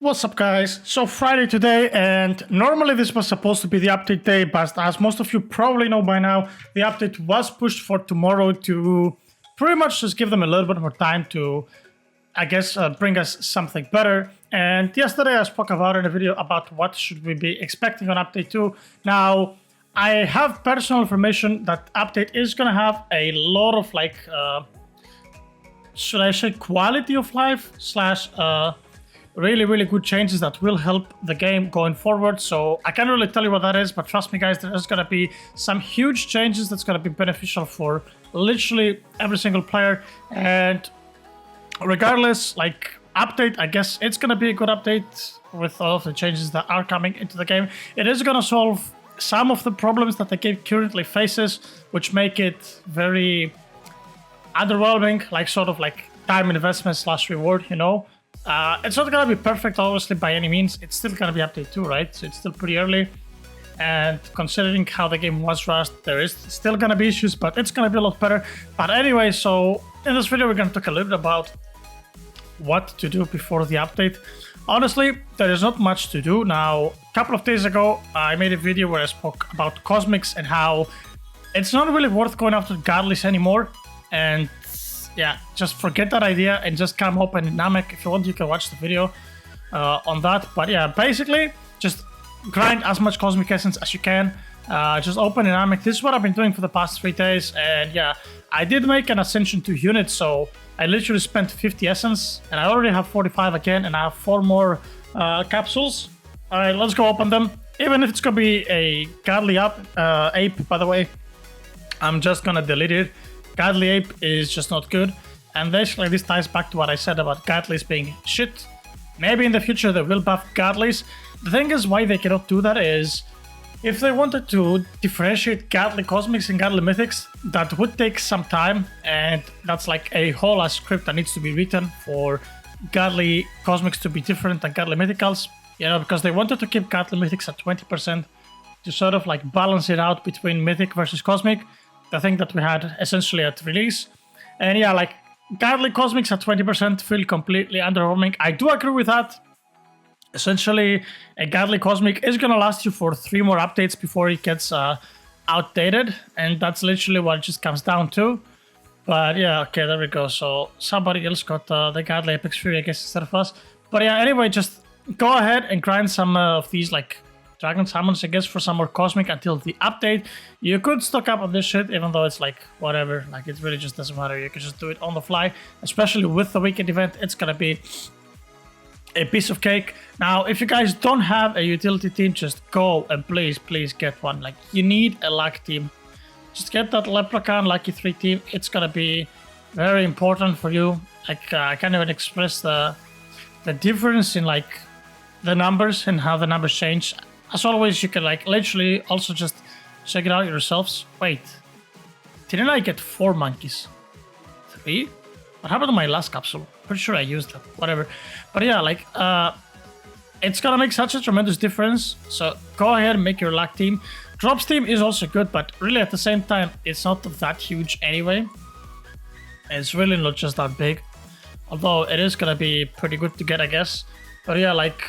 What's up, guys? So Friday today, and normally this was supposed to be the update day, but as most of you probably know by now, the update was pushed for tomorrow to pretty much just give them a little bit more time to, I guess, bring us something better. And yesterday I spoke about in a video about what should we be expecting on update 2. Now, I have personal information that update is gonna have a lot of should I say quality of life slash really good changes that will help the game going forward. So I can't really tell you what that is, but trust me guys, there's gonna be some huge changes that's gonna be beneficial for literally every single player. And regardless, like update, I guess it's gonna be a good update with all of the changes that are coming into the game. It is gonna solve some of the problems that the game currently faces, which make it very underwhelming, like sort of like time investment slash reward, you know. It's not gonna be perfect, obviously, by any means. It's still gonna be update 2, right? So it's still pretty early. And considering how the game was rushed, there is still gonna be issues, but it's gonna be a lot better. But anyway, so in this video, we're gonna talk a little bit about what to do before the update. Honestly, there is not much to do. Now, a couple of days ago, I made a video where I spoke about cosmics and how it's not really worth going after godlies anymore. And yeah, just forget that idea and just come open Namek. If you want, you can watch the video on that. But yeah, basically, just grind as much Cosmic Essence as you can. Just open Namek. This is what I've been doing for the past 3 days. And yeah, I did make an Ascension 2 unit, so I literally spent 50 Essence. And I already have 45 again, and I have 4 more capsules. Alright, let's go open them. Even if it's gonna be a Godly Ape, by the way, I'm just gonna delete it. Godly Ape is just not good. And basically this ties back to what I said about Godlies being shit. Maybe in the future they will buff Godlies. The thing is, why they cannot do that is, if they wanted to differentiate Godly Cosmics and Godly Mythics, that would take some time, and that's like a whole ass script that needs to be written for Godly Cosmics to be different than Godly Mythicals. You know, because they wanted to keep Godly Mythics at 20% to sort of like balance it out between Mythic versus Cosmic. The thing that we had essentially at release. And yeah, like Godly Cosmics at 20% feel completely underwhelming. I do agree with that. Essentially, a Godly Cosmic is gonna last you for 3 more updates before it gets outdated, and that's literally what it just comes down to. But yeah, okay, there we go. So somebody else got the Godly Apex Fury, I guess, instead of us. But yeah, anyway, just go ahead and grind some of these like Dragon Summons, I guess, for some more Cosmic until the update. You could stock up on this shit, even though it's like, whatever. Like, it really just doesn't matter. You can just do it on the fly. Especially with the weekend event, it's gonna be a piece of cake. Now, if you guys don't have a utility team, just go and please get one. Like, you need a luck team. Just get that Leprechaun Lucky 3 team. It's gonna be very important for you. Like, I can't even express the difference in, like, the numbers and how the numbers change. As always, you can like literally also just check it out yourselves. Wait, didn't I get 4 monkeys? 3? What happened to my last capsule? Pretty sure I used them. Whatever. But yeah, like it's gonna make such a tremendous difference. So go ahead and make your luck team. Drops team is also good, but really at the same time, it's not that huge anyway. It's really not just that big. Although it is gonna be pretty good to get, I guess. But yeah, like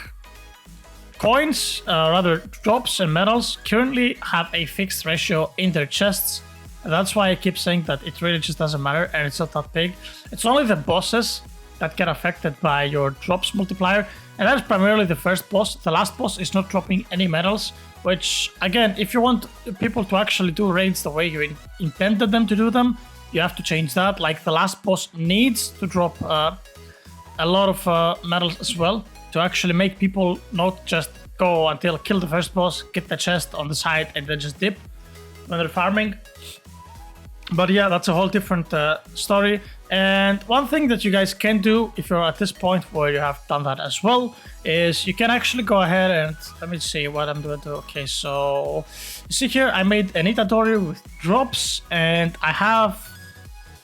coins, rather drops and medals currently have a fixed ratio in their chests. And that's why I keep saying that it really just doesn't matter and it's not that big. It's only the bosses that get affected by your drops multiplier. And that's primarily the first boss. The last boss is not dropping any medals, which again, if you want people to actually do raids the way you intended them to do them, you have to change that. Like the last boss needs to drop a lot of medals as well, to actually make people not just go until kill the first boss, get the chest on the side, and then just dip when they're farming. But yeah, that's a whole different story. And one thing that you guys can do, if you're at this point where you have done that as well, is you can actually go ahead and, let me see what I'm going to do. Okay, so you see here, I made an Itadori with drops, and I have,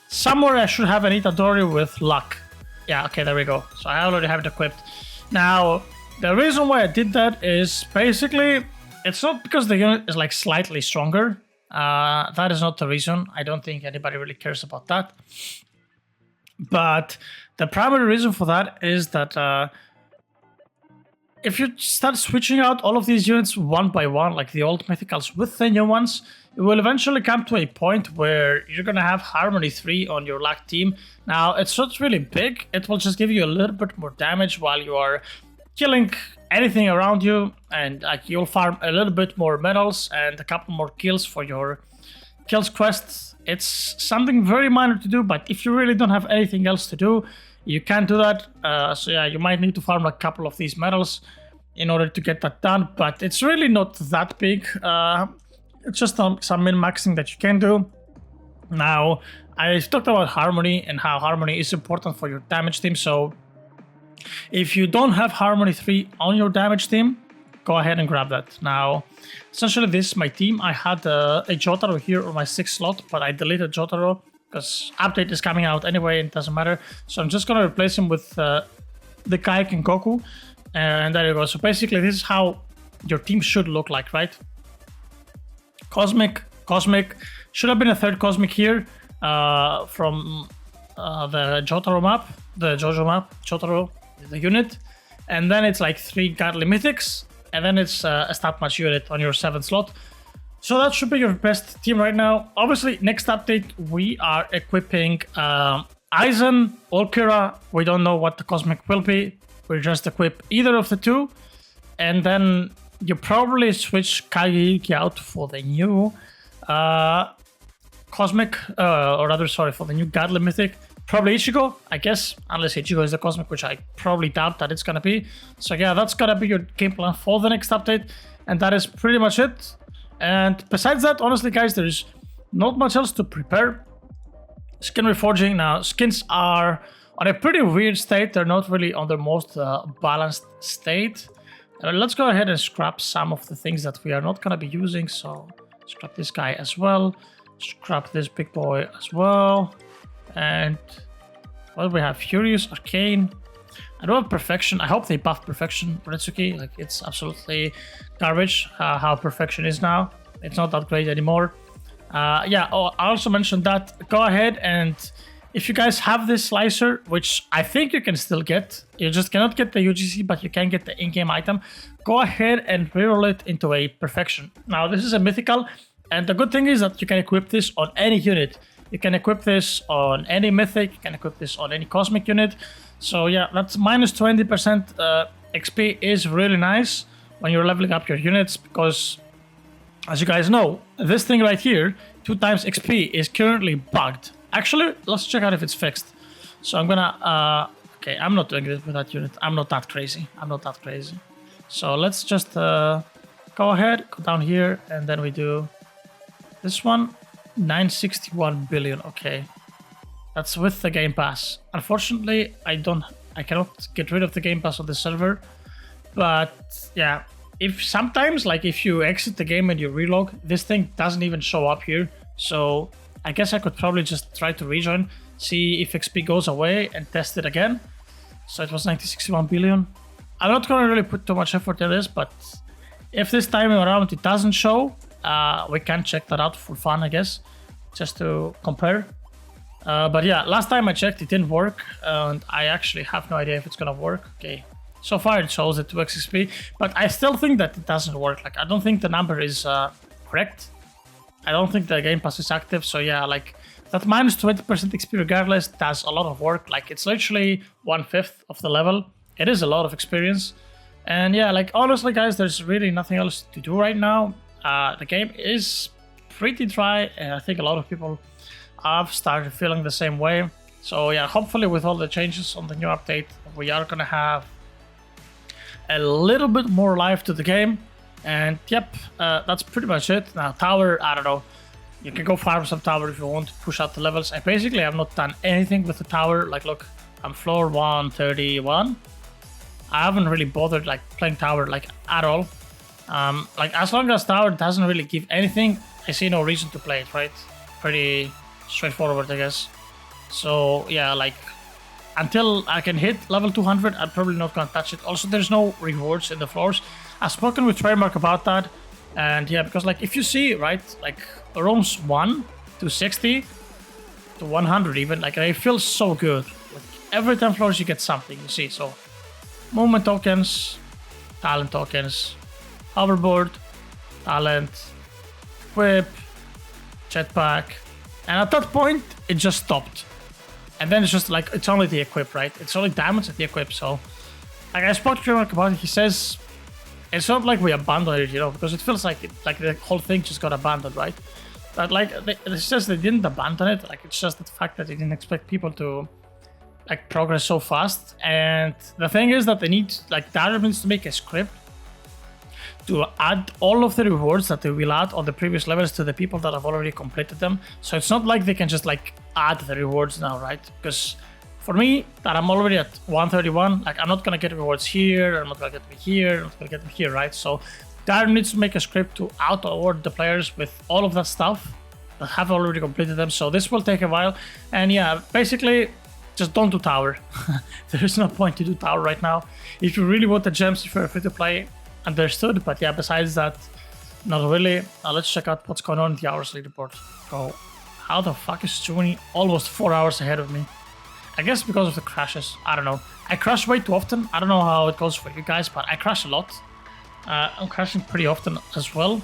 somewhere I should have an Itadori with luck. Yeah, okay, there we go. So I already have it equipped. Now, the reason why I did that is basically, it's not because the unit is like slightly stronger. That is not the reason. I don't think anybody really cares about that. But the primary reason for that is that if you start switching out all of these units one by one, like the old mythicals with the new ones, it will eventually come to a point where you're gonna have Harmony 3 on your lag team. Now, it's not really big, it will just give you a little bit more damage while you are killing anything around you, and like you'll farm a little bit more medals and a couple more kills for your kills quests. It's something very minor to do, but if you really don't have anything else to do, you can do that. So yeah, you might need to farm a couple of these medals in order to get that done, but it's really not that big. It's just some min-maxing that you can do. Now, I talked about Harmony and how Harmony is important for your damage team, so if you don't have Harmony 3 on your damage team, go ahead and grab that. Now, essentially this is my team. I had a Jotaro here on my 6th slot, but I deleted Jotaro because update is coming out anyway, and it doesn't matter. So I'm just gonna replace him with the Kaik and Goku, and there you go. So basically this is how your team should look like, right? Cosmic, should have been a third Cosmic here from the Jotaro map, the Jojo map, Jotaro, the unit, and then it's like 3 Godly Mythics, and then it's a stat match unit on your 7th slot. So that should be your best team right now. Obviously, next update, we are equipping Aizen, Olkira. We don't know what the Cosmic will be. We just equip either of the two, and then you probably switch Kageyuki out for the new Cosmic, or rather, sorry, for the new Godly Mythic. Probably Ichigo, I guess, unless Ichigo is the Cosmic, which I probably doubt that it's gonna be. So yeah, that's gonna be your game plan for the next update, and that is pretty much it. And besides that, honestly guys, there's not much else to prepare. Skin reforging. Now, skins are on a pretty weird state. They're not really on their most balanced state. Let's go ahead and scrap some of the things that we are not gonna be using. So scrap this guy as well. Scrap this big boy as well. And what do we have? Furious, Arcane. I don't have Perfection. I hope they buff Perfection, Retsuki. Like, it's absolutely garbage how Perfection is now. It's not that great anymore. Yeah, I also mentioned that. Go ahead and if you guys have this slicer, which I think you can still get, you just cannot get the UGC, but you can get the in-game item, go ahead and reroll it into a Perfection. Now, this is a mythical, and the good thing is that you can equip this on any unit. You can equip this on any mythic, you can equip this on any cosmic unit. So yeah, that's minus 20% XP is really nice when you're leveling up your units, because as you guys know, this thing right here, 2 times XP, is currently bugged. Actually, let's check out if it's fixed. So I'm gonna, okay, I'm not doing it with that unit. I'm not that crazy. So let's just go ahead, go down here, and then we do this one. 961 billion, okay. That's with the Game Pass. Unfortunately, I cannot get rid of the Game Pass on the server. But yeah, if sometimes, like if you exit the game and you relog, this thing doesn't even show up here. So I guess I could probably just try to rejoin, see if XP goes away and test it again. So it was 961 billion. I'm not gonna really put too much effort in this, but if this time around it doesn't show, we can check that out for fun, I guess, just to compare. But yeah, last time I checked, it didn't work, and I actually have no idea if it's gonna work. Okay, so far it shows it 2x XP, but I still think that it doesn't work. Like, I don't think the number is correct. I don't think the Game Pass is active, so yeah, like, that minus 20% XP regardless does a lot of work. Like, it's literally 1/5 of the level. It is a lot of experience. And yeah, like, honestly guys, there's really nothing else to do right now. The game is pretty dry, and I think a lot of people have started feeling the same way. So yeah, hopefully with all the changes on the new update, we are gonna have a little bit more life to the game. And yep, that's pretty much it. Now, tower, I don't know. You can go farm some tower if you want to push out the levels. I basically have not done anything with the tower. Like, look, I'm floor 131. I haven't really bothered like playing tower like at all. Like, as long as tower doesn't really give anything, I see no reason to play it, right? Pretty straightforward, I guess. So yeah, like, until I can hit level 200, I'm probably not gonna touch it. Also, there's no rewards in the floors. I've spoken with Trademark about that, and yeah, because like, if you see, right, like rooms 1 to 60 to 100 even, like, it feels so good. Like, every 10 floors you get something, you see. So movement tokens, talent tokens, hoverboard, talent, whip, jetpack, and at that point it just stopped. And then it's just like, it's only the equip, right? It's only damage at the equip. So like I spoke to him about it, he says it's not like we abandoned it, you know, because it feels like the whole thing just got abandoned, right? But like it's just they didn't abandon it. Like it's just the fact that they didn't expect people to like progress so fast. And the thing is that they need, like, Darius needs to make a script to add all of the rewards that they will add on the previous levels to the people that have already completed them. So it's not like they can just like add the rewards now, right? Because for me, that I'm already at 131, like I'm not gonna get rewards here, I'm not gonna get them here, I'm not gonna get them here, right? So Darius needs to make a script to auto-award the players with all of that stuff that have already completed them. So this will take a while. And yeah, basically, just don't do tower. There is no point to do tower right now. If you really want the gems, if you're free to play, understood. But yeah, besides that, not really. Now let's check out what's going on in the hours leaderboard. Bro, how the fuck is Juni almost 4 hours ahead of me? I guess because of the crashes. I don't know. I crash way too often. I don't know how it goes for you guys, but I crash a lot. I'm crashing pretty often as well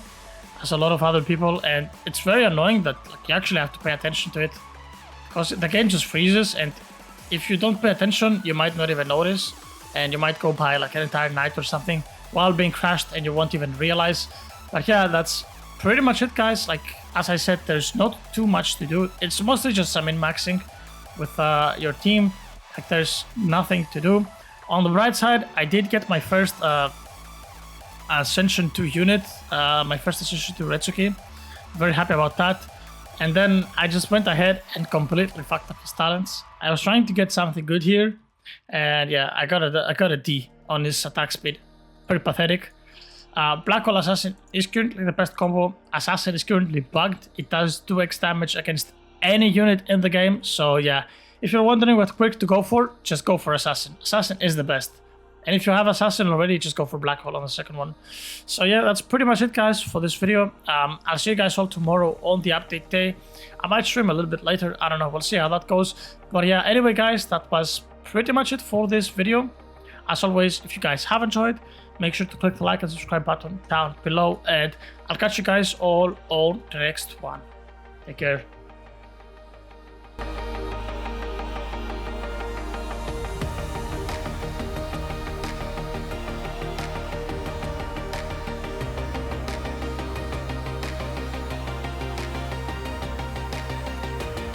as a lot of other people, and it's very annoying that like you actually have to pay attention to it, because the game just freezes, and if you don't pay attention, you might not even notice, and you might go by like an entire night or something while being crashed and you won't even realize. But yeah, that's pretty much it, guys. Like as I said, there's not too much to do. It's mostly just some min-maxing with your team. Like there's nothing to do. On the right side, I did get my first Ascension 2 unit, my first Ascension 2 Retsuki. Very happy about that. And then I just went ahead and completely fucked up his talents. I was trying to get something good here, and yeah, I got a D on his attack speed. Pretty pathetic. Black Hole Assassin is currently the best combo. Assassin is currently bugged. It does 2x damage against any unit in the game. So yeah, if you're wondering what quick to go for, just go for Assassin. Assassin is the best. And if you have Assassin already, just go for Black Hole on the second one. So yeah, that's pretty much it, guys, for this video. I'll see you guys all tomorrow on the update day. I might stream a little bit later. I don't know. We'll see how that goes. But yeah, anyway, guys, that was pretty much it for this video. As always, if you guys have enjoyed, make sure to click the like and subscribe button down below. And I'll catch you guys all on the next one. Take care.